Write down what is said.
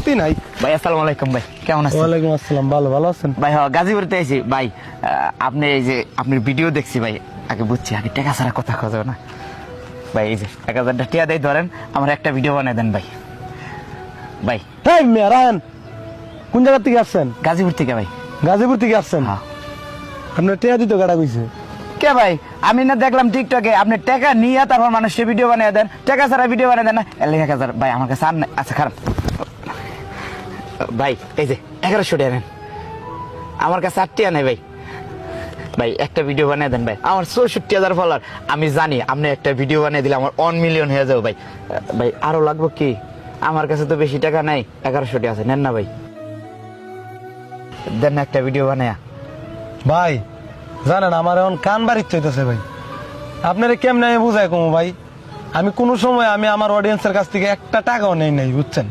গতি নাই। ভাই আসসালামু আলাইকুম ভাই, কেমন আছেন? ওয়ালাইকুম আসসালাম, ভালো আছেন? ভাই গাজীপুরতে আছি ভাই। আপনি এই যে আপনার ভিডিও দেখছি ভাই, আগে বুঝছি আগে টাকা ছাড়া কথা খোঁজো না ভাই। এই যে 1000 টাকা দেয়, ধরেন আমার একটা ভিডিও বানিয়ে দেন ভাই। ভাই এই মিয়া রায়ন, কোন জায়গা থেকে আসছেন? গাজীপুর থেকে ভাই। গাজীপুর থেকে আসছেন? হ্যাঁ। আপনার টেয়া দিত গাড়া কইছে। কে ভাই? আমি না দেখলাম টিকটকে আপনি টাকা নিয়ে তারপর মানুষের ভিডিও বানিয়ে দেন, টাকা ছাড়া ভিডিও বানিয়ে দেন না। 1000 ভাই আমার কাছে আর নাই। আচ্ছা খারাপ ভাই, এই যে 1100 টাকা নেন, আমার কাছে 8 টাকা নেই ভাই। ভাই একটা ভিডিও বানিয়ে দেন ভাই, আমার 64,000 ফলোয়ার। আমি জানি আপনি একটা ভিডিও বানিয়ে দিলে আমার 1 মিলিয়ন হয়ে যাবে ভাই। ভাই আরো লাগবে কি? আমার কাছে তো বেশি টাকা নাই, 1100 টাকা আছে, নেন না ভাই, দেন না একটা ভিডিও বানায়া। ভাই জানেন আমার এখন কান বাড়িতে হইতেছে ভাই। আপনারা কেমনে বুঝাই কমো ভাই, আমি কোনো সময় আমি আমার অডিয়েন্সের কাছ থেকে একটা টাকাও নেই নাই, বুঝছেন?